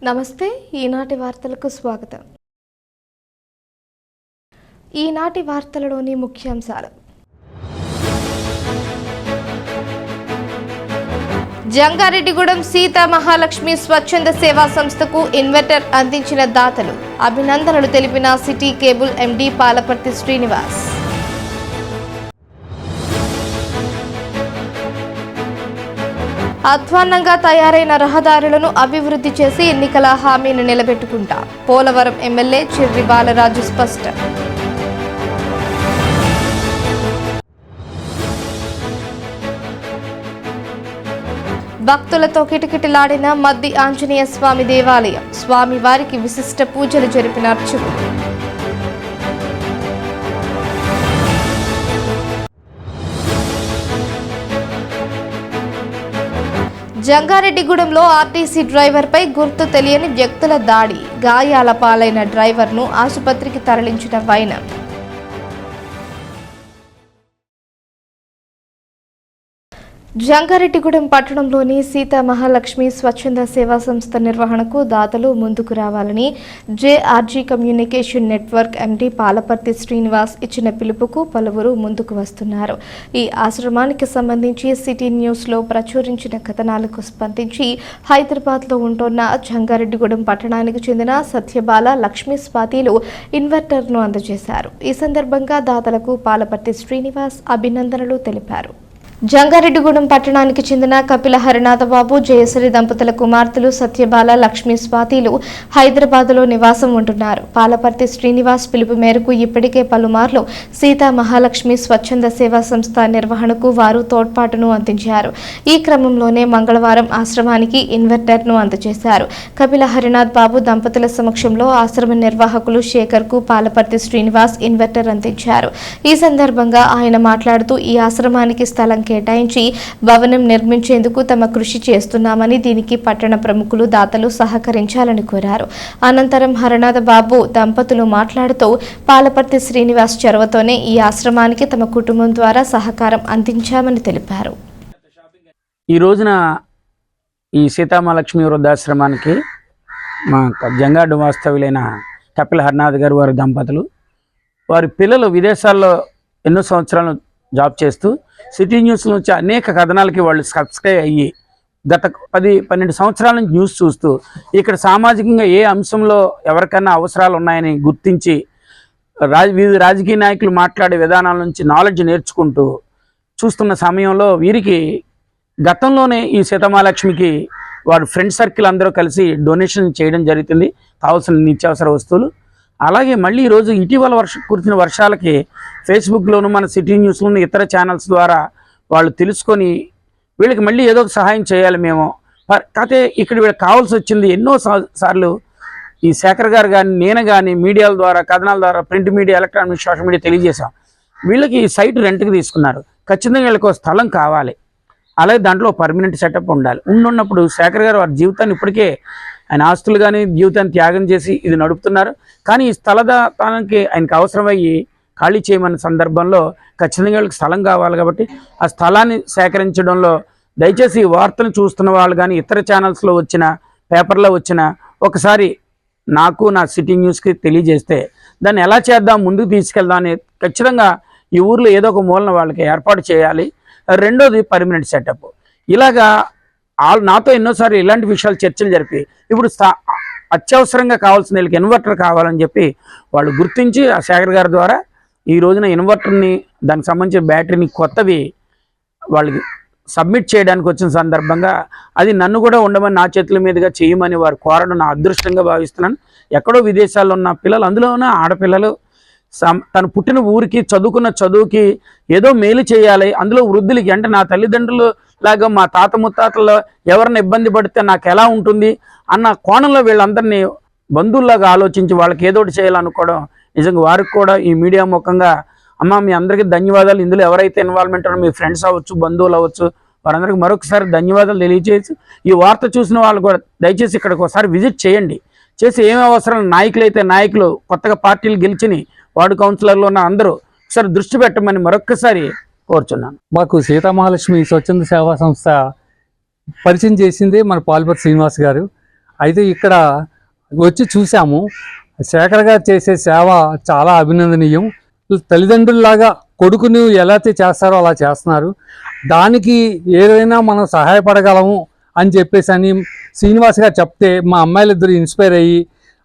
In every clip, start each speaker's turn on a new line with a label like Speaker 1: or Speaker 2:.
Speaker 1: నమస్తే ఈనాటి వార్తలకు స్వాగతం. ఈనాటి వార్తలలోని ముఖ్యాంశాలు. జంగారెడ్డిగూడెం సీతా మహాలక్ష్మి స్వచ్ఛంద సేవా సంస్థకు ఇన్వర్టర్ అందించిన దాతలు అభినందనలు తెలిపిన city cable MD Palaparthi Srinivas. అధ్వాన్నంగా తయారైన రహదారులను అభివృద్ధి చేసి ఎన్నికల హామీని నిలబెట్టుకుంటా పోలవరం ఎమ్మెల్యే చిర్రి బాలరాజు స్పష్టం. భక్తులతో కిటకిటలాడిన మద్ది ఆంజనేయ స్వామి దేవాలయం. స్వామివారికి విశిష్ట పూజలు జరిపిన అర్చకులు. జంగారెడ్డిగూడెంలో ఆర్టీసీ డ్రైవర్పై గుర్తు తెలియని వ్యక్తుల దాడి. గాయాల పాలైన డ్రైవర్ను ఆసుపత్రికి తరలించిన వైనం. జంగారెడ్డిగూడెం పట్టణంలోని సీతా మహాలక్ష్మి స్వచ్ఛంద సేవా సంస్థ నిర్వహణకు దాతలు ముందుకు రావాలని JRG communication network MD Palaparthi Srinivas ఇచ్చిన పిలుపుకు పలువురు ముందుకు వస్తున్నారు. ఈ ఆశ్రమానికి సంబంధించి సిటీ న్యూస్లో ప్రచురించిన కథనాలకు స్పందించి హైదరాబాద్లో ఉంటున్న జంగారెడ్డిగూడెం పట్టణానికి చెందిన సత్యబాల లక్ష్మీ స్వాతిలు ఇన్వర్టర్ను అందజేశారు. ఈ సందర్భంగా దాతలకు పాలపర్తి శ్రీనివాస్ అభినందనలు తెలిపారు. జంగారెడ్డిగూడెం పట్టణానికి చెందిన కపిల హరినాథబాబు జయశ్రీ దంపతుల కుమార్తెలు సత్యబాల లక్ష్మీ స్వాతిలు హైదరాబాద్లో నివాసం ఉంటున్నారు. పాలపర్తి శ్రీనివాస్ పిలుపు మేరకు ఇప్పటికే పలుమార్లు సీతా మహాలక్ష్మి స్వచ్ఛంద సేవా సంస్థ నిర్వహణకు వారు తోడ్పాటును అందించారు. ఈ క్రమంలోనే మంగళవారం ఆశ్రమానికి ఇన్వర్టర్ను అందజేశారు. కపిల హరినాథ్ బాబు దంపతుల సమక్షంలో ఆశ్రమ నిర్వాహకులు శేఖర్కు పాలపర్తి శ్రీనివాస్ ఇన్వర్టర్ అందించారు. ఈ సందర్భంగా ఆయన మాట్లాడుతూ ఈ ఆశ్రమానికి స్థలం కేటాయించి భవనం నిర్మించేందుకు తమ కృషి చేస్తున్నామని, దీనికి పట్టణ ప్రముఖులు దాతలు సహకరించాలని కోరారు. అనంతరం హరనాథ బాబు దంపతులు మాట్లాడుతూ పాలపర్తి శ్రీనివాస్ చొరవతోనే ఈ ఆశ్రమానికి తమ కుటుంబం ద్వారా సహకారం అందించామని తెలిపారు.
Speaker 2: ఈ రోజున ఈ సీతామహాలక్ష్మి వృద్ధాశ్రమానికి మా జంగారెడ్డి వాస్తవ్యులైన కపిల హరినాథ్ గారు వారి దంపతులు, వారి పిల్లలు విదేశాల్లో ఎన్నో సంవత్సరాలు జాబ్ చేస్తూ సిటీ న్యూస్ నుంచి అనేక కథనాలకి వాళ్ళు సబ్స్క్రైబ్ అయ్యి గత 10-12 సంవత్సరాల నుంచి న్యూస్ చూస్తూ ఇక్కడ సామాజికంగా ఏ అంశంలో ఎవరికైనా అవసరాలు ఉన్నాయని గుర్తించి వివిధ రాజకీయ నాయకులు మాట్లాడే విధానాల నుంచి నాలెడ్జ్ నేర్చుకుంటూ చూస్తున్న సమయంలో వీరికి గతంలోనే ఈ సీతామహాలక్ష్మికి వాడు ఫ్రెండ్ సర్కిల్ అందరూ కలిసి డొనేషన్ చేయడం జరుగుతుంది, కావాల్సిన నిత్యావసర వస్తువులు. అలాగే మళ్ళీ ఈరోజు ఇటీవల కురిసిన వర్షాలకి ఫేస్బుక్లోను మన సిటీ న్యూస్లోను ఇతర ఛానల్స్ ద్వారా వాళ్ళు తెలుసుకొని వీళ్ళకి మళ్ళీ ఏదో ఒక సహాయం చేయాలి మేము. కాకపోతే ఇక్కడ వీళ్ళకి కావాల్సి వచ్చింది ఎన్నో సార్లు ఈ శేఖర్ గారు కానీ నేను కానీ మీడియాల ద్వారా కథనాల ద్వారా print media electronic social media తెలియజేశాం. వీళ్ళకి ఈ సైట్ రెంట్కి తీసుకున్నారు, ఖచ్చితంగా వీళ్ళకి ఒక స్థలం కావాలి, అలాగే దాంట్లో పర్మనెంట్ సెటప్ ఉండాలి. ఉన్నప్పుడు శేఖర్ గారు వారి జీవితాన్ని ఇప్పటికే ఆయన ఆస్తులు కానీ జీవితాన్ని త్యాగం చేసి ఇది నడుపుతున్నారు. కానీ ఈ స్థలదానానికి ఆయనకు అవసరమయ్యి ఖాళీ చేయమన్న సందర్భంలో ఖచ్చితంగా వీళ్ళకి స్థలం కావాలి కాబట్టి ఆ స్థలాన్ని సేకరించడంలో దయచేసి ఈ వార్తను చూస్తున్న వాళ్ళు కానీ ఇతర ఛానల్స్లో వచ్చిన పేపర్లో వచ్చిన ఒకసారి నాకు నా సిటీ న్యూస్కి తెలియజేస్తే దాన్ని ఎలా చేద్దాం ముందుకు తీసుకెళ్దాం అని ఖచ్చితంగా ఈ ఊర్లో ఏదో ఒక మూలన వాళ్ళకి ఏర్పాటు చేయాలి. రెండోది పర్మనెంట్ సెటప్. ఇలాగా నాతో ఎన్నోసార్లు ఇలాంటి విషయాలు చర్చలు జరిపి ఇప్పుడు అత్యవసరంగా కావాల్సిన వీళ్ళకి ఇన్వర్టర్ కావాలని చెప్పి వాళ్ళు గుర్తించి ఆ శేఖర్ గారి ద్వారా ఈ రోజున ఇన్వర్టర్ని దానికి సంబంధించిన బ్యాటరీని కొత్తవి వాళ్ళకి సబ్మిట్ చేయడానికి వచ్చిన సందర్భంగా అది నన్ను కూడా ఉండమని నా చేతుల మీదుగా చేయమని వారు కోరడం నా అదృష్టంగా భావిస్తున్నాను. ఎక్కడో విదేశాల్లో ఉన్న పిల్లలు, అందులో ఉన్న ఆడపిల్లలు తను పుట్టిన ఊరికి చదువుకున్న చదువుకి ఏదో మేలు చేయాలి, అందులో వృద్ధులకి అంటే నా తల్లిదండ్రులు లాగా మా తాత ముత్తాతల్లో ఎవరిని ఇబ్బంది పడితే నాకు ఎలా ఉంటుంది అన్న కోణంలో వీళ్ళందరినీ బంధువుల్లాగా ఆలోచించి వాళ్ళకి ఏదో ఒకటి చేయాలనుకోవడం నిజంగా వారికి కూడా ఈ మీడియా ముఖంగా అమ్మ మీ అందరికీ ధన్యవాదాలు. ఇందులో ఎవరైతే ఇన్వాల్వ్మెంట్ ఉన్నారో మీ ఫ్రెండ్స్ అవ్వచ్చు, బంధువులు అవ్వచ్చు, వారందరికీ మరొకసారి ధన్యవాదాలు తెలియజేసి ఈ వార్త చూసిన వాళ్ళు కూడా దయచేసి ఇక్కడికి ఒకసారి విజిట్ చేయండి. చేసి ఏమి అవసరం నాయకులు అయితే నాయకులు, కొత్తగా పార్టీలు గెలిచిని వార్డు కౌన్సిలర్లు ఉన్న అందరూ ఒకసారి దృష్టి పెట్టమని మరొక్కసారి కోరుచున్నాను.
Speaker 3: మాకు సీతామహాలక్ష్మి స్వచ్ఛంద సేవా సంస్థ పరిచయం చేసింది మన పాలపర్తి శ్రీనివాస్ గారు. అయితే ఇక్కడ వచ్చి చూసాము. శేఖర్ గారు చేసే సేవ చాలా అభినందనీయం. తల్లిదండ్రుల్లాగా కొడుకుని ఎలా అయితే చేస్తారో అలా చేస్తున్నారు. దానికి ఏదైనా మనం సహాయపడగలము అని చెప్పేసి శ్రీనివాస్ గారు చెప్తే మా అమ్మాయిలు ఇద్దరు ఇన్స్పైర్ అయ్యి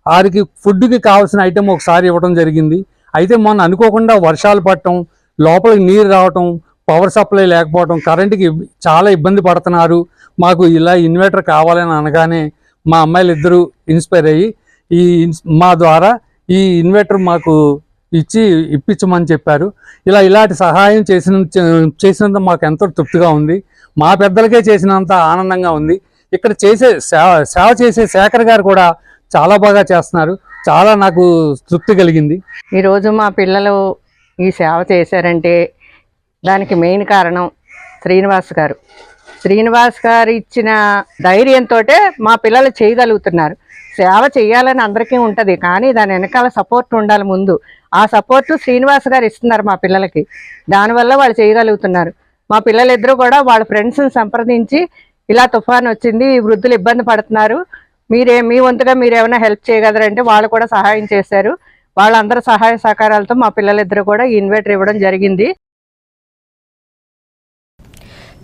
Speaker 3: వారికి ఫుడ్కి కావాల్సిన ఐటెం ఒకసారి ఇవ్వడం జరిగింది. అయితే మొన్న అనుకోకుండా వర్షాలు పడటం, లోపలికి నీరు రావటం, పవర్ సప్లై లేకపోవడం, కరెంటుకి చాలా ఇబ్బంది పడుతున్నారు, మాకు ఇలా ఇన్వర్టర్ కావాలని అనగానే మా అమ్మాయిలు ఇద్దరు ఇన్స్పైర్ అయ్యి మా ద్వారా ఈ ఇన్వర్టర్ మాకు ఇప్పించమని చెప్పారు. ఇలాంటి సహాయం చేసినంత మాకు ఎంతో తృప్తిగా ఉంది. మా పెద్దలకే చేసినంత ఆనందంగా ఉంది. ఇక్కడ చేసే సేవ చేసే శేఖర్ గారు కూడా చాలా బాగా చేస్తున్నారు. చాలా నాకు తృప్తి కలిగింది.
Speaker 4: ఈరోజు మా పిల్లలు ఈ సేవ చేశారంటే దానికి మెయిన్ కారణం శ్రీనివాస్ గారు. శ్రీనివాస్ గారు ఇచ్చిన ధైర్యంతో మా పిల్లలు చేయగలుగుతున్నారు. సేవ చేయాలని అందరికీ ఉంటుంది, కానీ దాని వెనకాల సపోర్ట్ ఉండాలి ముందు. ఆ సపోర్టు శ్రీనివాస్ గారు ఇస్తున్నారు మా పిల్లలకి. దానివల్ల వాళ్ళు చేయగలుగుతున్నారు. మా పిల్లలిద్దరూ కూడా వాళ్ళ ఫ్రెండ్స్ని సంప్రదించి ఇలా తుఫాన్ వచ్చింది, ఈ వృద్ధులు ఇబ్బంది పడుతున్నారు, మీ వంతుగా మీరు ఏమైనా హెల్ప్ చేయగలరంటే వాళ్ళు కూడా సహాయం చేశారు. వాళ్ళందరూ సహాయ సహకారాలతో మా పిల్లలిద్దరూ కూడా ఈ ఇన్వర్టర్ ఇవ్వడం జరిగింది.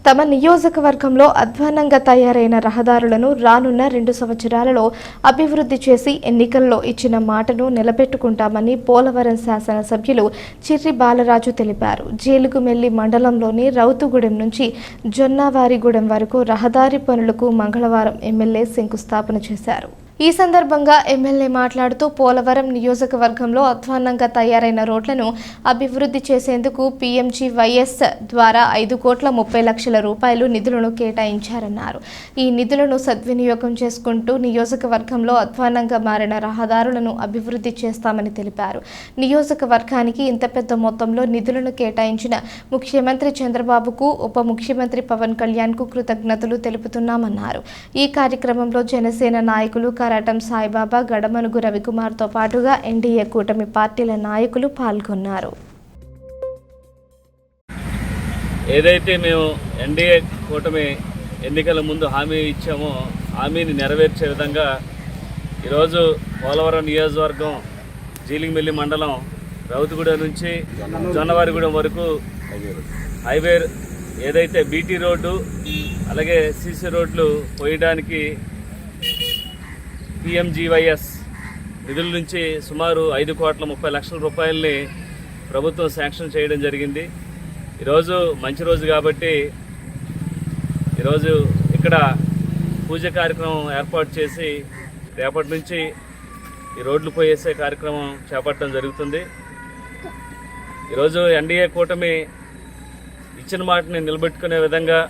Speaker 1: తమ నియోజకవర్గంలో అధ్వానంగా తయారైన రహదారులను రానున్న 2 సంవత్సరాలలో అభివృద్ధి చేసి ఎన్నికల్లో ఇచ్చిన మాటను నిలబెట్టుకుంటామని పోలవరం శాసనసభ్యులు చిర్రి బాలరాజు తెలిపారు. జీలుగుమెల్లి మండలంలోని రౌతుగూడెం నుంచి జొన్నవారిగూడెం వరకు రహదారి పనులకు మంగళవారం ఎమ్మెల్యే శంకుస్థాపన చేశారు. ఈ సందర్భంగా ఎమ్మెల్యే మాట్లాడుతూ పోలవరం నియోజకవర్గంలో అధ్వాన్నంగా తయారైన రోడ్లను అభివృద్ధి చేసేందుకు PMGYS ద్వారా 5,30,00,000 రూపాయలు నిధులను కేటాయించారన్నారు. ఈ నిధులను సద్వినియోగం చేసుకుంటూ నియోజకవర్గంలో అధ్వాన్నంగా మారిన రహదారులను అభివృద్ధి చేస్తామని తెలిపారు. నియోజకవర్గానికి ఇంత పెద్ద మొత్తంలో నిధులను కేటాయించిన ముఖ్యమంత్రి చంద్రబాబుకు, ఉప ముఖ్యమంత్రి పవన్ కళ్యాణ్కు కృతజ్ఞతలు తెలుపుతున్నామన్నారు. ఈ కార్యక్రమంలో జనసేన నాయకులు కరాటం సాయిబాబా, గడమనుగు రవికుమార్తో పాటుగా ఎన్డీఏ కూటమి పార్టీల నాయకులు పాల్గొన్నారు.
Speaker 5: ఏదైతే మేము ఎన్డీఏ కూటమి ఎన్నికల ముందు హామీ ఇచ్చామో హామీని నెరవేర్చే విధంగా ఈరోజు పోలవరం నియోజకవర్గం జీలిగిమెల్లి మండలం రౌతుగూడెం నుంచి జొన్నవారిగూడెం వరకు హైవే ఏదైతే బీటీ రోడ్డు అలాగే సీసీ రోడ్లు పోయడానికి PMGYS నిధుల నుంచి సుమారు 5,30,00,000 రూపాయలని ప్రభుత్వం శాంక్షన్ చేయడం జరిగింది. ఈరోజు మంచి రోజు కాబట్టి ఈరోజు ఇక్కడ పూజ కార్యక్రమం ఏర్పాటు చేసి రేపటి నుంచి ఈ రోడ్లు పోయేసే కార్యక్రమం చేపట్టడం జరుగుతుంది. ఈరోజు ఎన్డీఏ కూటమి ఇచ్చిన మాటని నిలబెట్టుకునే విధంగా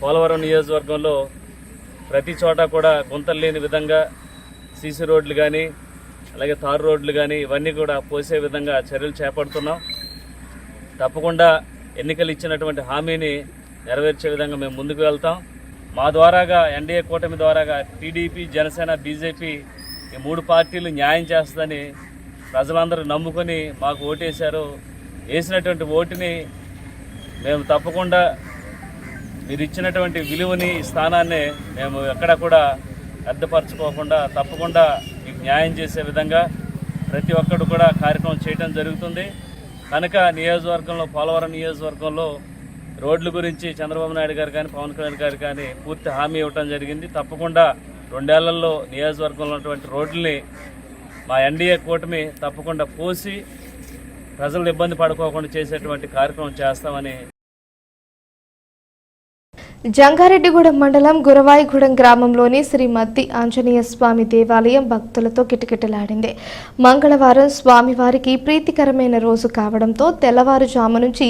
Speaker 5: పోలవరం నియోజకవర్గంలో ప్రతి చోట కూడా గుంతలు లేని విధంగా సీసీ రోడ్లు కానీ అలాగే తారు రోడ్లు కానీ ఇవన్నీ కూడా పోసే విధంగా చర్యలు చేపడుతున్నాం. తప్పకుండా ఎన్నికలు ఇచ్చినటువంటి హామీని నెరవేర్చే విధంగా మేము ముందుకు వెళ్తాం. మా ద్వారాగా ఎన్డీఏ కూటమి ద్వారాగా టీడీపీ, జనసేన, బీజేపీ ఈ 3 పార్టీలు న్యాయం చేస్తుందని ప్రజలందరూ నమ్ముకొని మాకు ఓటేశారు. వేసినటువంటి ఓటుని మేము తప్పకుండా మీరు ఇచ్చినటువంటి విలువని, స్థానాన్ని మేము ఎక్కడ కూడా అర్థపరచుకోకుండా తప్పకుండా మీకు న్యాయం చేసే విధంగా ప్రతి ఒక్కరు కూడా కార్యక్రమం చేయడం జరుగుతుంది. కనుక నియోజకవర్గంలో, పోలవరం నియోజకవర్గంలో రోడ్ల గురించి చంద్రబాబు నాయుడు గారు కానీ పవన్ కళ్యాణ్ గారు కానీ పూర్తి హామీ ఇవ్వడం జరిగింది. తప్పకుండా 2 ఏళ్లలో నియోజకవర్గంలో ఉన్నటువంటి రోడ్లని మా ఎన్డీఏ కూటమి తప్పకుండా పోసి ప్రజలు ఇబ్బంది పడుకోకుండా చేసేటువంటి కార్యక్రమం చేస్తామని.
Speaker 1: జంగారెడ్డిగూడెం మండలం గురవాయిగూడెం గ్రామంలోని శ్రీ మద్ది ఆంజనేయ స్వామి దేవాలయం భక్తులతో కిటకిటలాడింది. మంగళవారం స్వామివారికి ప్రీతికరమైన రోజు కావడంతో తెల్లవారుజాము నుంచి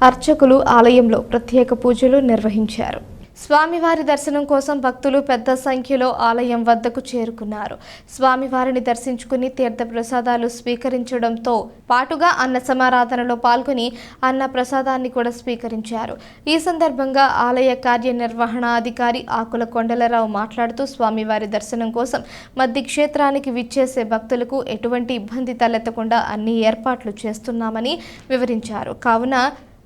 Speaker 1: అర్చకులు ఆలయంలో ప్రత్యేక పూజలు నిర్వహించారు. స్వామివారి దర్శనం కోసం భక్తులు పెద్ద సంఖ్యలో ఆలయం వద్దకు చేరుకున్నారు. స్వామివారిని దర్శించుకుని తీర్థ ప్రసాదాలు స్వీకరించడంతో పాటుగా అన్న సమారాధనలో పాల్గొని అన్న ప్రసాదాన్ని కూడా స్వీకరించారు. ఈ సందర్భంగా ఆలయ కార్యనిర్వహణాధికారి ఆకుల కొండలరావు మాట్లాడుతూ స్వామివారి దర్శనం కోసం మద్ది క్షేత్రానికి విచ్చేసే భక్తులకు ఎటువంటి ఇబ్బంది తలెత్తకుండా అన్ని ఏర్పాట్లు చేస్తున్నామని వివరించారు. కావున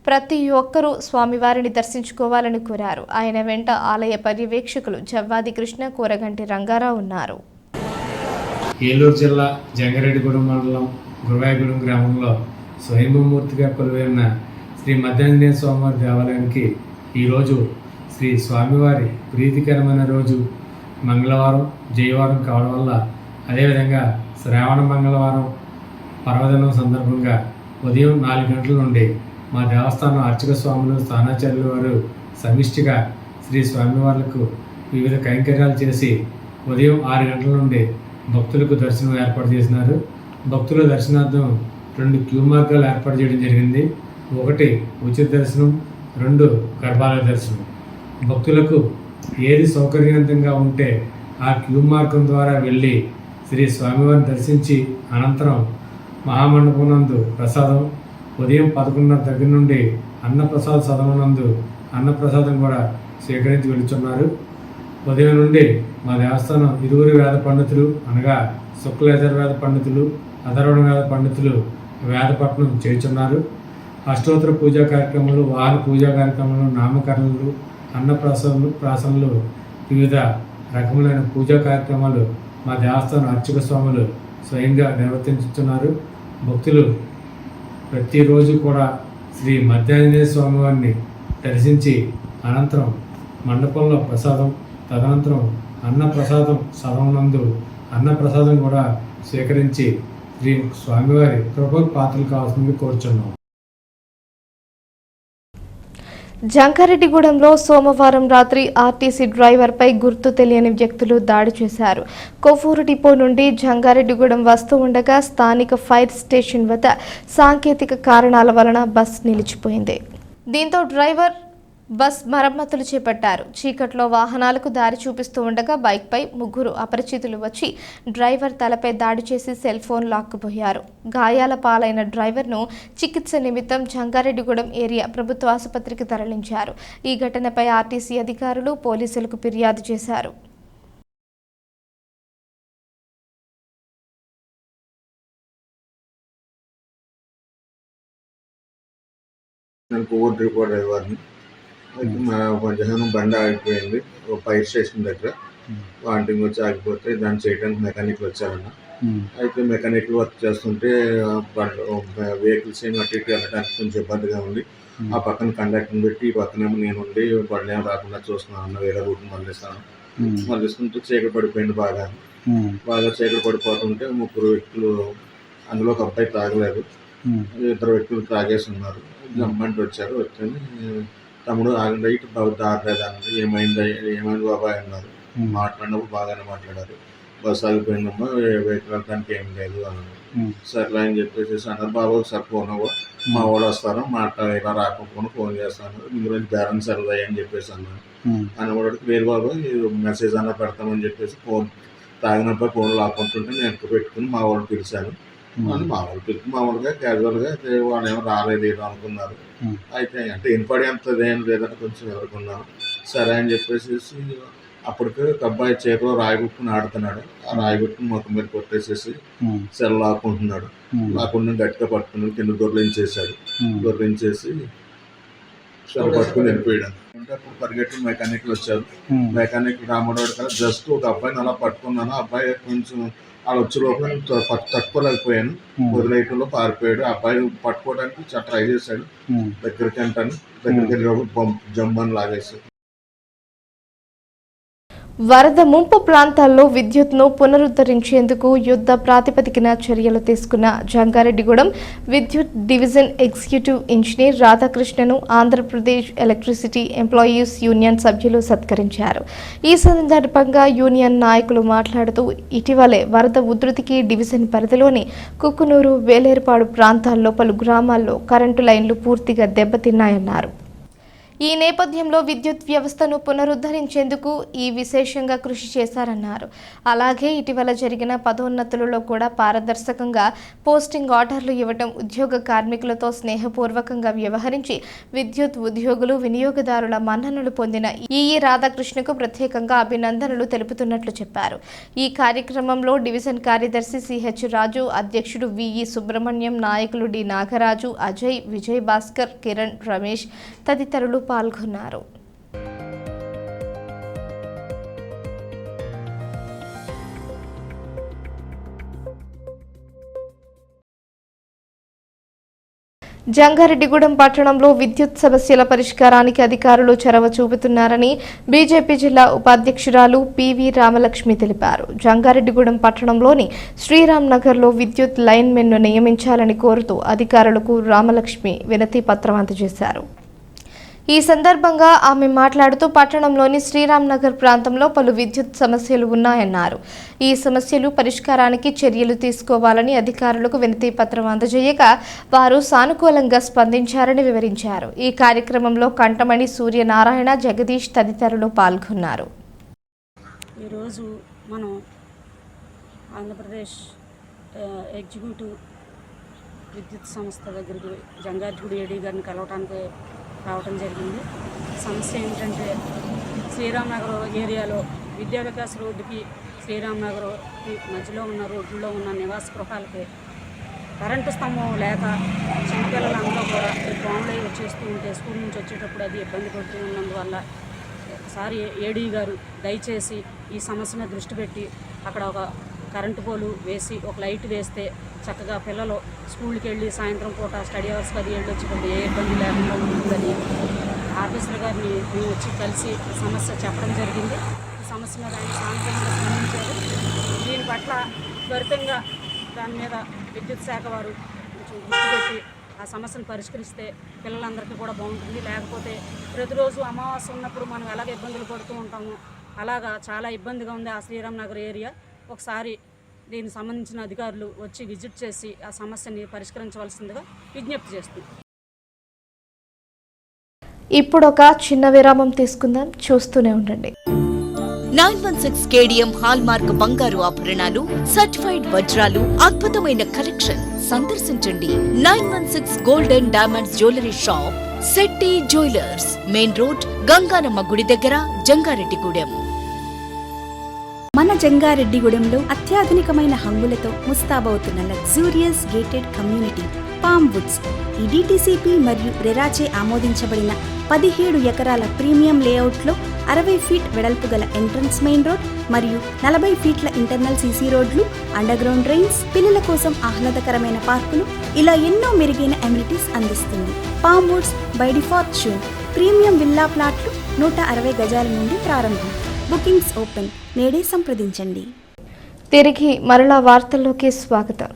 Speaker 1: ప్రతి ఒక్కరూ స్వామివారిని దర్శించుకోవాలని కోరారు. ఆయన వెంట ఆలయ పర్యవేక్షకులు జవ్వాది కృష్ణ, కూరగంటి రంగారావు ఉన్నారు.
Speaker 6: ఏలూరు జిల్లా జంగారెడ్డిగూడెం మండలం గురువాయగూడెం గ్రామంలో స్వయంభూమూర్తిగా కొలువైన శ్రీ మధ్యాంజనేయ స్వామివారి దేవాలయానికి ఈరోజు శ్రీ స్వామివారి ప్రీతికరమైన రోజు మంగళవారం, జయవారం కావడం వల్ల, అదేవిధంగా శ్రావణ మంగళవారం పర్వదినం సందర్భంగా ఉదయం 4 గంటల నుండి మా దేవస్థానం అర్చక స్వాములు, స్థానాచార్యుల వారు సమిష్టిగా శ్రీ స్వామివార్లకు వివిధ కైంకర్యాలు చేసి ఉదయం 6 గంటల నుండి భక్తులకు దర్శనం ఏర్పాటు చేసినారు. భక్తుల దర్శనార్థం 2 క్యూ మార్గాలు ఏర్పాటు చేయడం జరిగింది. 1 ఉచిత దర్శనం, 2 గర్భాలయ దర్శనం. భక్తులకు ఏది సౌకర్యవంతంగా ఉంటే ఆ క్యూ మార్గం ద్వారా వెళ్ళి శ్రీ స్వామివారిని దర్శించి అనంతరం మహామండపం నందు ప్రసాదం, ఉదయం 11:30 దగ్గర నుండి అన్నప్రసాద సదనం నందు అన్నప్రసాదం కూడా స్వీకరించి వెళుతున్నారు. ఉదయం నుండి మా దేవస్థానం ఇరువురు వేద పండితులు అనగా శుక్లయజుర్వేద పండితులు, అధర్వణ వేద పండితులు వేదపట్నం చేయుచున్నారు. అష్టోత్తర పూజా కార్యక్రమాలు, వాహన పూజా కార్యక్రమాలు, నామకరణలు, ప్రాసనలు, వివిధ రకములైన పూజా కార్యక్రమాలు మా దేవస్థానం అర్చక స్వాములు స్వయంగా నిర్వర్తించుతున్నారు. భక్తులు ప్రతిరోజు కూడా శ్రీ మధ్యాంజనేయ స్వామివారిని దర్శించి అనంతరం మండపంలో ప్రసాదం, తదనంతరం అన్నప్రసాదం సదనందు అన్నప్రసాదం కూడా స్వీకరించి శ్రీ స్వామివారి కృపకు పాత్రలు కావాల్సింది కోరుచున్నాం.
Speaker 1: జంగారెడ్డిగూడెంలో సోమవారం రాత్రి ఆర్టీసీ డ్రైవర్పై గుర్తు తెలియని వ్యక్తులు దాడి చేశారు. కొవ్వూరు డిపో నుండి జంగారెడ్డిగూడెం వస్తూ ఉండగా స్థానిక ఫైర్ స్టేషన్ వద్ద సాంకేతిక కారణాల వలన బస్ నిలిచిపోయింది. దీంతో డ్రైవర్ బస్ మరమ్మతులు చేపట్టారు. చీకట్లో వాహనాలకు దారి చూపిస్తూ ఉండగా బైక్పై 3 అపరిచితులు వచ్చి డ్రైవర్ తలపై దాడి చేసి సెల్ ఫోన్ లాక్కుపోయారు. గాయాల పాలైన డ్రైవర్ను చికిత్స నిమిత్తం జంగారెడ్డిగూడెం ఏరియా ప్రభుత్వ ఆసుపత్రికి తరలించారు. ఈ ఘటనపై ఆర్టీసీ అధికారులు పోలీసులకు ఫిర్యాదు చేశారు.
Speaker 7: మధ్యాహ్నం బండి ఆగిపోయింది ఫైర్ స్టేషన్ దగ్గర. వాంటింగ్ వచ్చి ఆగిపోతే దాన్ని చేయడానికి మెకానిక్లు వచ్చారన్న. అయితే మెకానిక్లు వర్క్ చేస్తుంటే వెహికల్స్ ఏమి అటు ఇటు వెళ్ళడానికి కొంచెం ఇబ్బందిగా ఉంది. ఆ పక్కన కండక్టర్ని పెట్టి ఈ పక్కనేమో నేను ఉండి బండి ఏమో రాకుండా చూస్తున్నాను అన్న. వేరే రూట్ మళ్ళిస్తుంటే చీకటి పడిపోయింది. బాగా చీకటి పడిపోతుంటే 3 వ్యక్తులు, అందులో ఒక అబ్బాయి తాగలేదు, 2 వ్యక్తులు తాగేసి ఉన్నారు. గమ్మంటి వచ్చారు. వచ్చి తమ్ముడు ఆగండి, ఇటు దారలేదన్నది. ఏమైంది బాబాయ్ అన్నారు. మాట్లాడినప్పుడు బాగానే మాట్లాడారు. బస్సు ఆగిపోయిందమ్మా, వెహికల్ వెళ్ళడానికి ఏం లేదు అన్నారు. సర్లే అని చెప్పేసి అన్నారు. బాబు ఒకసారి ఫోన్ మా వాళ్ళు వస్తారు, ఇలా రాకపోతే ఫోన్ చేస్తాను, ఇందులో బ్యాలెన్స్ వెళ్ళాయి అని చెప్పేసి అన్నారు. అన్నవాడికి వేరు బాబు మెసేజ్ అన్న పెడతామని చెప్పేసి ఫోన్ తాగినప్పుడు ఫోన్ లాక్కుంటుంటే నేను పెట్టుకుని మా వాళ్ళు పిలిచాను. మామూలుగా క్యాజువల్గా వాళ్ళు ఏమో రాలేదు ఏదో అనుకున్నారు. అయితే అంటే వినపడేంతది ఏం లేదని కొంచెం ఎదుర్కొన్నాను. సరే అని చెప్పేసి అప్పటికే ఒక అబ్బాయి చేతిలో రాయిగుట్టుకుని ఆడుతున్నాడు. ఆ రాయిగుట్టుకుని మొత్తం మీద కొట్టేసేసి సెల్ లాక్కుంటున్నాడు. లాక్కుండా గట్టిగా పట్టుకుని కింద దొర్లించేసాడు. దొర్లించేసి సెల్ పట్టుకుని వెళ్ళిపోయాడు. అంటే అప్పుడు పరిగెట్టి మెకానిక్లు వచ్చారు. మెకానిక్ రామోడు కదా జస్ట్ ఒక అబ్బాయిని అలా పట్టుకున్నాను. అబ్బాయి కొంచెం అలా వచ్చే లోపల తట్టుకోలేకపోయాను. వదిలేయటంలో పారిపోయాడు. అబ్బాయి పట్టుకోవడానికి ట్రై చేశాడు. దగ్గరికి వెళ్ళి జంబని లాగేశాడు.
Speaker 1: వరద ముంపు ప్రాంతాల్లో విద్యుత్ను పునరుద్ధరించేందుకు యుద్ధ ప్రాతిపదికన చర్యలు తీసుకున్న జంగారెడ్డిగూడెం విద్యుత్ division executive engineer రాధాకృష్ణను Andhra Pradesh electricity employees union సభ్యులు సత్కరించారు. ఈ సందర్భంగా యూనియన్ నాయకులు మాట్లాడుతూ ఇటీవలే వరద ఉధృతికి డివిజన్ పరిధిలోని కుక్కునూరు, వేలేరుపాడు ప్రాంతాల్లో పలు గ్రామాల్లో కరెంటు లైన్లు పూర్తిగా దెబ్బతిన్నాయన్నారు. ఈ నేపథ్యంలో విద్యుత్ వ్యవస్థను పునరుద్ధరించేందుకు ఈ విశేషంగా కృషి చేశారన్నారు. అలాగే ఇటీవల జరిగిన పదోన్నతులలో కూడా పారదర్శకంగా పోస్టింగ్ ఆర్డర్లు ఇవ్వడం, ఉద్యోగ కార్మికులతో స్నేహపూర్వకంగా వ్యవహరించి విద్యుత్ ఉద్యోగులు, వినియోగదారుల మన్ననలు పొందిన ఈఈ రాధాకృష్ణకు ప్రత్యేకంగా అభినందనలు తెలుపుతున్నట్లు చెప్పారు. ఈ కార్యక్రమంలో డివిజన్ కార్యదర్శి సిహెచ్ రాజు, అధ్యక్షుడు విఈ సుబ్రహ్మణ్యం, నాయకులు డి నాగరాజు, అజయ్, విజయ్ భాస్కర్, కిరణ్, రమేష్ తదితరులు పాల్గొన్నారు. జంగారెడ్డిగూడెం పట్టణంలో విద్యుత్ సమస్యల పరిష్కారానికి అధికారులు చొరవ చూపుతున్నారని బీజేపీ జిల్లా ఉపాధ్యక్షురాలు పివి రామలక్ష్మి తెలిపారు. జంగారెడ్డిగూడెం పట్టణంలోని శ్రీరామ్ నగర్లో విద్యుత్ లైన్మెన్ను నియమించాలని కోరుతూ అధికారులకు రామలక్ష్మి వినతి పత్రం అందజేశారు. ఈ సందర్భంగా ఆమె మాట్లాడుతూ పట్టణంలోని శ్రీరామ్ నగర్ ప్రాంతంలో పలు విద్యుత్ సమస్యలు ఉన్నాయన్నారు. ఈ సమస్యలు పరిష్కారానికి చర్యలు తీసుకోవాలని అధికారులకు వినతి పత్రం అందజేయగా వారు సానుకూలంగా స్పందించారని వివరించారు. ఈ కార్యక్రమంలో కంటమణి, సూర్యనారాయణ, జగదీష్ తదితరులు పాల్గొన్నారు.
Speaker 8: ఈరోజు మనం ఆంధ్రప్రదేశ్ ఎగ్జిక్యూటివ్ విద్యుత్ సంస్థ దగ్గరికి జంగారెడ్డిగూడెం ఏడీ గారిని కలవటానికి రావడం జరిగింది. సమస్య ఏంటంటే శ్రీరామ్ నగర్ ఏరియాలో విద్యా వికాస్ రోడ్డుకి శ్రీరామ్ నగర్ మధ్యలో ఉన్న రోడ్లలో ఉన్న నివాస గృహాలకి కరెంటు స్తంభం లేక చిన్నపిల్లలందరూ కూడా ఫోన్లో వచ్చేస్తూ ఉంటే స్కూల్ నుంచి వచ్చేటప్పుడు అది ఇబ్బంది పడుతూ ఉన్నందువల్ల ఒకసారి ఏడీ గారు దయచేసి ఈ సమస్యను దృష్టి పెట్టి అక్కడ ఒక కరెంటు పోలు వేసి ఒక లైట్ వేస్తే చక్కగా పిల్లలు స్కూల్కి వెళ్ళి సాయంత్రం పూట స్టడీ అవర్స్కి అది వెళ్ళొచ్చేటప్పుడు ఏ ఇబ్బంది లేకుండా ఉంటుందని ఆఫీసర్ గారిని మేము వచ్చి కలిసి సమస్య చెప్పడం జరిగింది. ఈ సమస్య మీద ఆయన సానుకూలంగా స్పందించారు. దీని పట్ల త్వరితంగా దాని మీద విద్యుత్ శాఖ వారు కొంచెం దృష్టి పెట్టి ఆ సమస్యను పరిష్కరిస్తే పిల్లలందరికీ కూడా బాగుంటుంది. లేకపోతే ప్రతిరోజు అమావాస్య ఉన్నప్పుడు మనం ఎలాగ ఇబ్బందులు పడుతూ ఉంటాము, అలాగా చాలా ఇబ్బందిగా ఉంది ఆ శ్రీరామ్ నగర్ ఏరియా. ఒకసారి దీనికి సంబంధించిన అధికారులు వచ్చి విజిట్ చేసి ఆ సమస్యని పరిష్కరించవలసిందిగా విజ్ఞప్తి చేస్తుంది.
Speaker 1: ఇప్పుడు ఒక చిన్న విరామం తీసుకుందాం, చూస్తూనే ఉండండి.
Speaker 9: 916 కేడిఎం హాల్ మార్క్ బంగారు ఆభరణాలు, సర్టిఫైడ్ వజ్రాలు, అద్భుతమైన కలెక్షన్ సందర్శించండి. 916 golden diamonds jewellery shop, Shetty jewellers, main road, Ganganamma గుడి దగ్గర, జంగారెడ్డిగూడెం.
Speaker 10: మన జంగారెడ్డిగూడెంలో అత్యాధునికమైన హంగులతో ముస్తాబవుతున్న luxurious gated community palm woods. ఈ డిటిసిపి మరియు రెరాచే ఆమోదించబడిన 17 ఎకరాల ప్రీమియం లేఅవుట్లో 60 ఫీట్ వెడల్పు గల ఎంట్రన్స్ మెయిన్ రోడ్ మరియు 40 ఫీట్ల ఇంటర్నల్ సీసీ రోడ్లు, అండర్ గ్రౌండ్ డ్రైన్స్, పిల్లల కోసం ఆహ్లాదకరమైన పార్కులు, ఇలా ఎన్నో మెరుగైన అమ్యూనిటీస్ అందిస్తుంది. Palm Woods by default zone premium villa ప్లాట్లు 160 గజాల నుండి ప్రారంభం. Bookings open. నేడే సంప్రదించండి.
Speaker 1: తిరిగి మరలా వార్తల్లోకి స్వాగతం.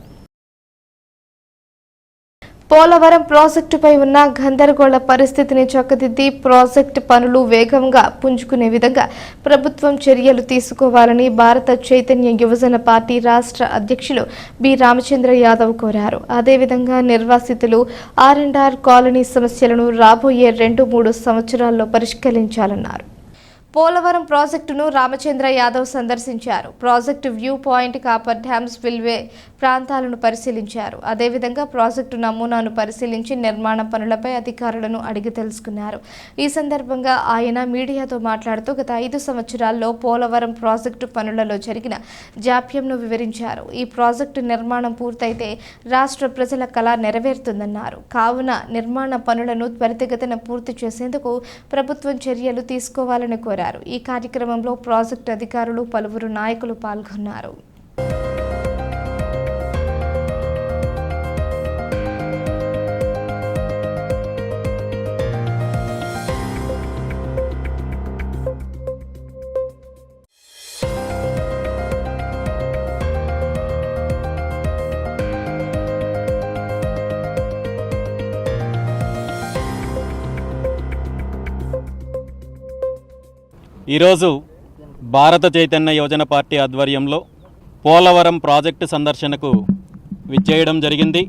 Speaker 1: పోలవరం ప్రాజెక్టుపై ఉన్న గందరగోళ పరిస్థితిని చక్కదిద్ది ప్రాజెక్టు పనులు వేగంగా పుంజుకునే విధంగా ప్రభుత్వం చర్యలు తీసుకోవాలని భారత చైతన్య యువజన పార్టీ రాష్ట్ర అధ్యక్షులు బి రామచంద్ర యాదవ్ కోరారు. అదేవిధంగా నిర్వాసితులు ఆర్&ఆర్ కాలనీ సమస్యలను రాబోయే 2-3 సంవత్సరాల్లో పరిష్కరించాలన్నారు. పోలవరం ప్రాజెక్టును రామచంద్ర యాదవ్ సందర్శించారు. Project view point, copper dam, spillway ప్రాంతాలను పరిశీలించారు. అదేవిధంగా ప్రాజెక్టు నమూనాను పరిశీలించి నిర్మాణ పనులపై అధికారులను అడిగి తెలుసుకున్నారు. ఈ సందర్భంగా ఆయన మీడియాతో మాట్లాడుతూ గత 5 సంవత్సరాల్లో పోలవరం ప్రాజెక్టు పనులలో జరిగిన జాప్యంను వివరించారు. ఈ ప్రాజెక్టు నిర్మాణం పూర్తయితే రాష్ట్ర ప్రజల కళ నెరవేరుతుందన్నారు. కావున నిర్మాణ పనులను త్వరితగతిన పూర్తి చేసేందుకు ప్రభుత్వం చర్యలు తీసుకోవాలని కోరారు. ఈ కార్యక్రమంలో ప్రాజెక్టు అధికారులు, పలువురు నాయకులు పాల్గొన్నారు.
Speaker 11: ఈరోజు భారత చైతన్య యువజన పార్టీ ఆధ్వర్యంలో పోలవరం ప్రాజెక్టు సందర్శనకు విచ్చేయడం జరిగింది.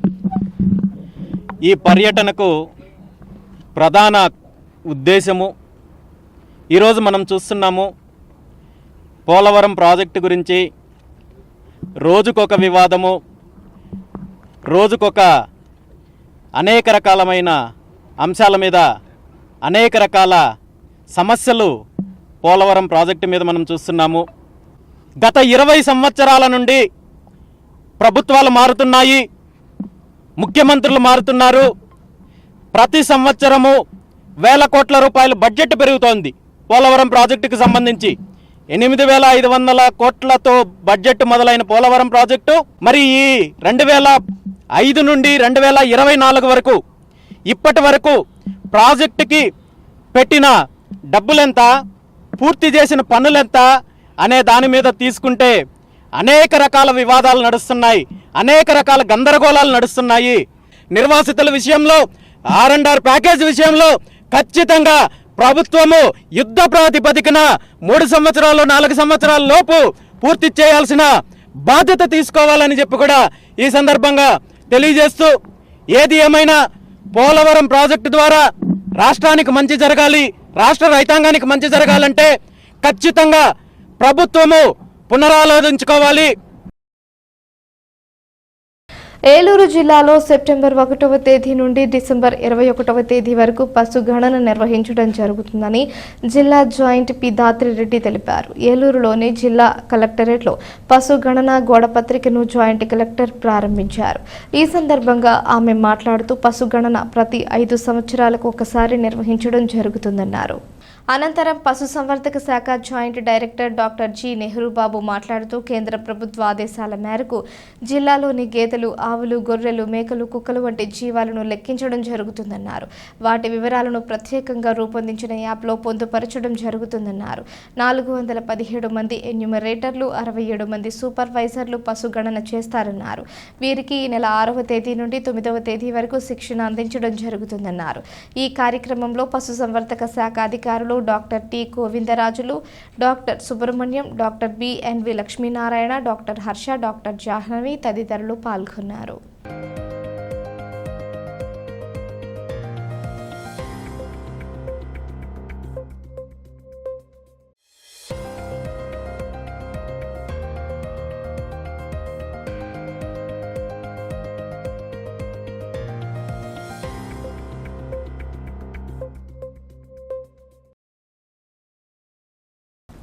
Speaker 11: ఈ పర్యటనకు ప్రధాన ఉద్దేశము. ఈరోజు మనం చూస్తున్నాము పోలవరం ప్రాజెక్టు గురించి రోజుకొక వివాదము, రోజుకొక అనేక రకాలమైన అంశాల మీద అనేక రకాల సమస్యలు పోలవరం ప్రాజెక్టు మీద మనం చూస్తున్నాము. గత 20 సంవత్సరాల నుండి ప్రభుత్వాలు మారుతున్నాయి, ముఖ్యమంత్రులు మారుతున్నారు. ప్రతి సంవత్సరము వేల కోట్ల రూపాయలు బడ్జెట్ పెరుగుతోంది. పోలవరం ప్రాజెక్టుకు సంబంధించి 8,500 కోట్లతో బడ్జెట్ మొదలైన పోలవరం ప్రాజెక్టు మరి ఈ 2005 నుండి 2024 వరకు ఇప్పటి వరకు ప్రాజెక్టుకి పెట్టిన డబ్బులెంత, పూర్తి చేసిన పనులెంత అనే దాని మీద తీసుకుంటే అనేక రకాల వివాదాలు నడుస్తున్నాయి, అనేక రకాల గందరగోళాలు నడుస్తున్నాయి. నిర్వాసితుల విషయంలో, R&R ప్యాకేజ్ విషయంలో ఖచ్చితంగా ప్రభుత్వము యుద్ధ ప్రాతిపదికన 3 సంవత్సరాలు 4 సంవత్సరాల లోపు పూర్తి చేయాల్సిన బాధ్యత తీసుకోవాలని చెప్పి కూడా ఈ సందర్భంగా తెలియజేస్తూ, ఏది ఏమైనా పోలవరం ప్రాజెక్టు ద్వారా రాష్ట్రానికి మంచి జరగాలి, రాష్ట్ర రైతాంగానికి మంచి జరగాలంటే ఖచ్చితంగా ప్రభుత్వము పునరాలోచించుకోవాలి.
Speaker 1: ఏలూరు జిల్లాలో సెప్టెంబర్ 1వ తేదీ నుండి డిసెంబర్ 21వ తేదీ వరకు పశు గణన నిర్వహించడం జరుగుతుందని జిల్లా జాయింట్ పి దాత్రిరెడ్డి తెలిపారు. ఏలూరులోని జిల్లా కలెక్టరేట్లో పశు గణన గోడపత్రికను జాయింట్ కలెక్టర్ ప్రారంభించారు. ఈ సందర్భంగా ఆమె మాట్లాడుతూ పశు గణన ప్రతి 5 సంవత్సరాలకు ఒకసారి నిర్వహించడం జరుగుతుందన్నారు. అనంతరం పశుసంవర్ధక శాఖ joint director doctor G Nehru Babu మాట్లాడుతూ కేంద్ర ప్రభుత్వ ఆదేశాల మేరకు జిల్లాలోని గేదెలు, ఆవులు, గొర్రెలు, మేకలు, కుక్కలు వంటి జీవాలను లెక్కించడం జరుగుతుందన్నారు. వాటి వివరాలను ప్రత్యేకంగా రూపొందించిన యాప్లో పొందుపరచడం జరుగుతుందన్నారు. 417 మంది ఎన్యూమరేటర్లు, 67 మంది సూపర్వైజర్లు పశు గణన చేస్తారన్నారు. వీరికి ఈ నెల 6వ తేదీ నుండి 9వ తేదీ వరకు శిక్షణ అందించడం జరుగుతుందన్నారు. ఈ కార్యక్రమంలో పశుసంవర్ధక శాఖ అధికారులు doctor T Govindarajulu, doctor Subrahmanyam, doctor BNV Lakshminarayana, doctor Harsha, doctor Jahnavi తదితరులు పాల్గొన్నారు.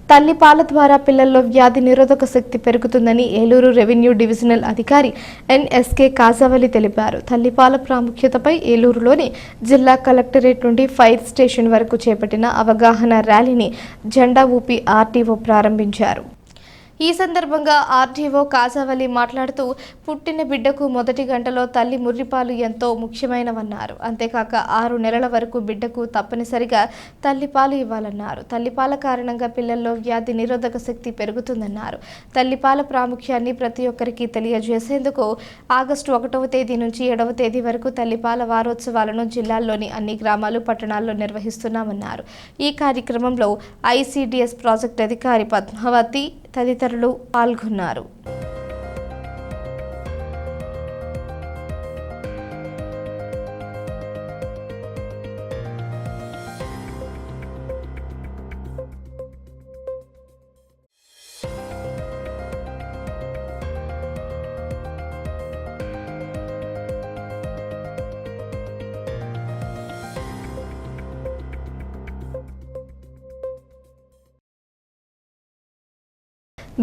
Speaker 1: తల్లిపాల ద్వారా పిల్లల్లో వ్యాధి నిరోధక శక్తి పెరుగుతుందని ఏలూరు రెవెన్యూ డివిజనల్ అధికారి ఎన్ఎస్కే కాజావలి తెలిపారు. తల్లిపాల ప్రాముఖ్యతపై ఏలూరులోని జిల్లా కలెక్టరేట్ నుండి ఫైర్ స్టేషన్ వరకు చేపట్టిన అవగాహన ర్యాలీని జెండా ఊపి ఆర్టీఓ ప్రారంభించారు. ఈ సందర్భంగా ఆర్టీఓ కాజావలి మాట్లాడుతూ పుట్టిన బిడ్డకు మొదటి గంటలో తల్లి ముర్రిపాలు ఎంతో ముఖ్యమైనవన్నారు. అంతేకాక 6 నెలల వరకు బిడ్డకు తప్పనిసరిగా తల్లిపాలు ఇవ్వాలన్నారు. తల్లిపాల కారణంగా పిల్లల్లో వ్యాధి నిరోధక శక్తి పెరుగుతుందన్నారు. తల్లిపాల ప్రాముఖ్యాన్ని ప్రతి ఒక్కరికి తెలియజేసేందుకు ఆగస్టు 1వ తేదీ నుంచి 7వ తేదీ వరకు తల్లిపాల వారోత్సవాలను జిల్లాల్లోని అన్ని గ్రామాలు, పట్టణాల్లో నిర్వహిస్తున్నామన్నారు. ఈ కార్యక్రమంలో ఐసిడిఎస్ ప్రాజెక్ట్ అధికారి పద్మావతి తదితరులు పాల్గొన్నారు.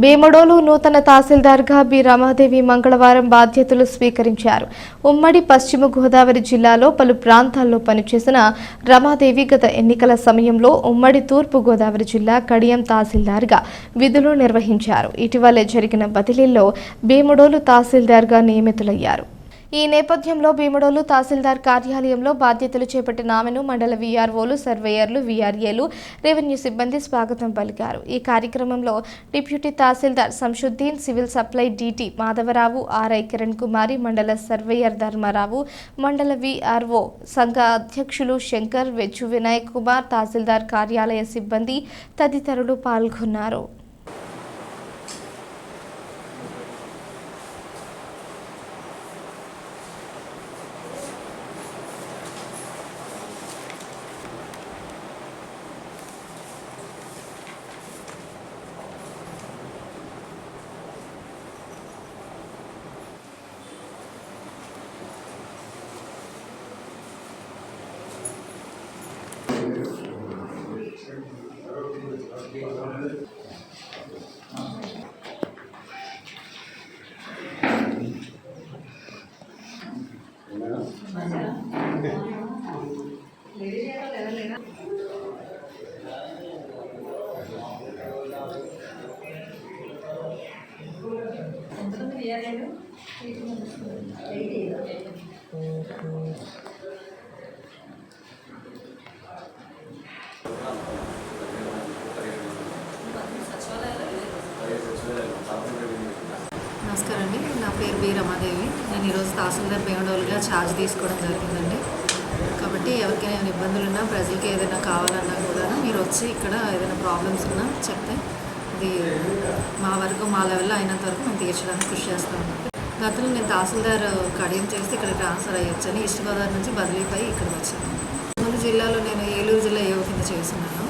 Speaker 1: భీమడోలు నూతన తహసీల్దార్గా బి రమాదేవి మంగళవారం బాధ్యతలు స్వీకరించారు. ఉమ్మడి పశ్చిమ గోదావరి జిల్లాలో పలు ప్రాంతాల్లో పనిచేసిన రమాదేవి గత ఎన్నికల సమయంలో ఉమ్మడి తూర్పు గోదావరి జిల్లా కడియం తహసీల్దార్గా విధులు నిర్వహించారు. ఇటీవలే జరిగిన బదిలీల్లో భీమడోలు తహసీల్దార్గా నియమితులయ్యారు. ఈ నేపథ్యంలో భీమడోలు తహసీల్దార్ కార్యాలయంలో బాధ్యతలు చేపట్టిన ఆమెను మండల వీఆర్ఓలు, సర్వేయర్లు, వీఆర్ఏలు, రెవెన్యూ సిబ్బంది స్వాగతం పలికారు. ఈ కార్యక్రమంలో deputy tahsildar Shamsuddin, civil supply DT Madhavarao, RI Kiran Kumari, మండల సర్వేయర్ ధర్మారావు, మండల వీఆర్ఓ సంఘ అధ్యక్షులు శంకర్, వెచ్చు వినాయక్ కుమార్, తహసీల్దార్ కార్యాలయ సిబ్బంది తదితరులు పాల్గొన్నారు.
Speaker 12: నమస్కారం అండి, నా పేరు బి రమాదేవి. నేను ఈరోజు తహసీల్దార్ భీమడోలుగా ఛార్జ్ తీసుకోవడం జరిగిందండి. కాబట్టి ఎవరికైనా ఏమైనా ఇబ్బందులు ఉన్నా, ప్రజలకి ఏదైనా కావాలన్నా కూడా మీరు వచ్చి ఇక్కడ ఏదైనా ప్రాబ్లమ్స్ ఉన్నా చెప్తే ఇది మా లెవెల్లో అయినంత వరకు మేము తీర్చడానికి కృషి చేస్తాము. గతంలో నేను తహసీల్దార్ కడియం చేస్తే ఇక్కడ ట్రాన్స్ఫర్ అయ్యొచ్చని ఈస్ట్ గోదావరి నుంచి బదిలీపై ఇక్కడికి వచ్చాను. ముందు జిల్లాలో నేను ఏలూరు జిల్లా ఏవో కింద చేస్తున్నాను.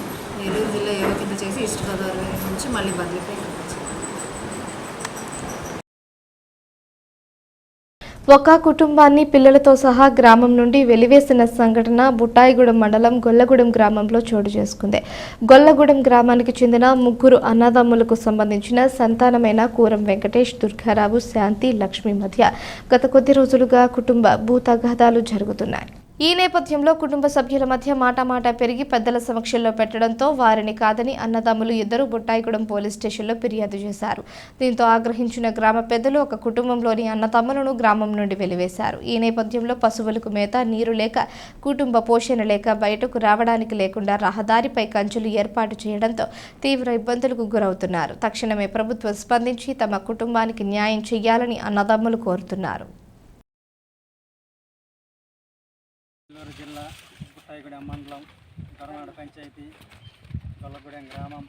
Speaker 12: ఏలూరు జిల్లా ఏవో కింద చేసి ఈస్ట్ గోదావరి నుంచి మళ్ళీ బదిలీపై ఇక్కడికి వచ్చాను.
Speaker 1: ఒక కుటుంబాన్ని పిల్లలతో సహా గ్రామం నుండి వెలివేసిన సంఘటన బుట్టాయిగూడెం మండలం గొల్లగూడెం గ్రామంలో చోటు చేసుకుంది. గొల్లగూడెం గ్రామానికి చెందిన 3 అన్నదమ్ములకు సంబంధించిన సంతానమైన కూరం వెంకటేష్, దుర్గారావు, శాంతి, లక్ష్మి మధ్య గత కొద్ది రోజులుగా కుటుంబ భూతగాదాలు జరుగుతున్నాయి. ఈ నేపథ్యంలో కుటుంబ సభ్యుల మధ్య మాట పెరిగి పెద్దల సమక్షంలో పెట్టడంతో వారిని కాదని అన్నదమ్ములు ఇద్దరు బుట్టాయిగూడెం పోలీస్ స్టేషన్లో ఫిర్యాదు చేశారు. దీంతో ఆగ్రహించిన గ్రామ పెద్దలు ఒక కుటుంబంలోని అన్నదమ్ములను గ్రామం నుండి వెలివేశారు. ఈ నేపథ్యంలో పశువులకు మేత, నీరు లేక, కుటుంబ పోషణ లేక బయటకు రావడానికి లేకుండా రహదారిపై కంచెలు ఏర్పాటు చేయడంతో తీవ్ర ఇబ్బందులకు గురవుతున్నారు. తక్షణమే ప్రభుత్వం స్పందించి తమ కుటుంబానికి న్యాయం చేయాలని అన్నదమ్ములు కోరుతున్నారు.
Speaker 13: ఏలూరు జిల్లా బుట్టాయిగూడెం మండలం గొరనాడ పంచాయతీ గొల్లగూడెం గ్రామం.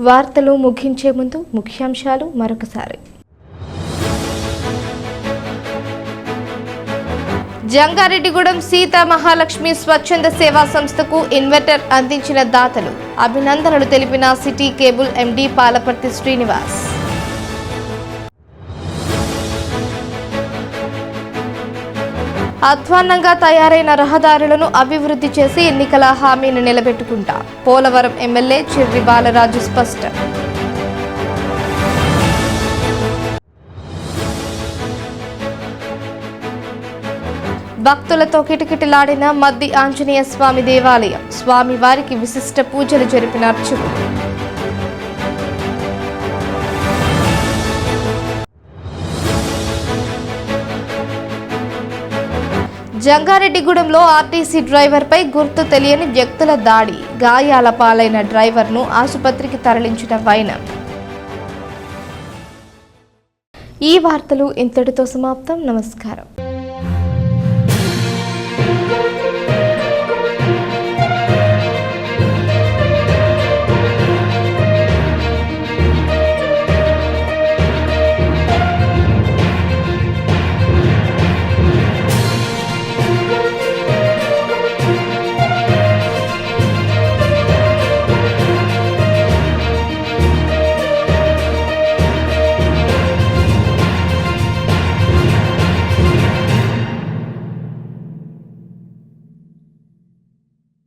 Speaker 1: వార్తలు ముగించే ముందు ముఖ్యాంశాలు మరొకసారి. జంగారెడ్డిగూడెం సీతా మహాలక్ష్మి స్వచ్ఛంద సేవా సంస్థకు ఇన్వర్టర్ అందించిన దాతలు అభినందనలు తెలిపిన city cable MD Palaparthi Srinivas. అధ్వాన్నంగా తయారైన రహదారులను అభివృద్ధి చేసి ఎన్నికల హామీని నిలబెట్టుకుంటా పోలవరం ఎమ్మెల్యే చిర్రి బాలరాజు స్పష్టం. భక్తులతో కిటకిటలాడిన మద్ది ఆంజనేయ స్వామి దేవాలయం. స్వామివారికి విశిష్ట పూజలు జరిపిన అర్చకులు. జంగారెడ్డిగూడెంలో ఆర్టీసీ డ్రైవర్పై గుర్తు తెలియని వ్యక్తుల దాడి. గాయాల పాలైన డ్రైవర్ను ఆసుపత్రికి తరలించిన వైనం. ఈ వార్తలు ఇంతటితో సమాప్తం. నమస్కారం.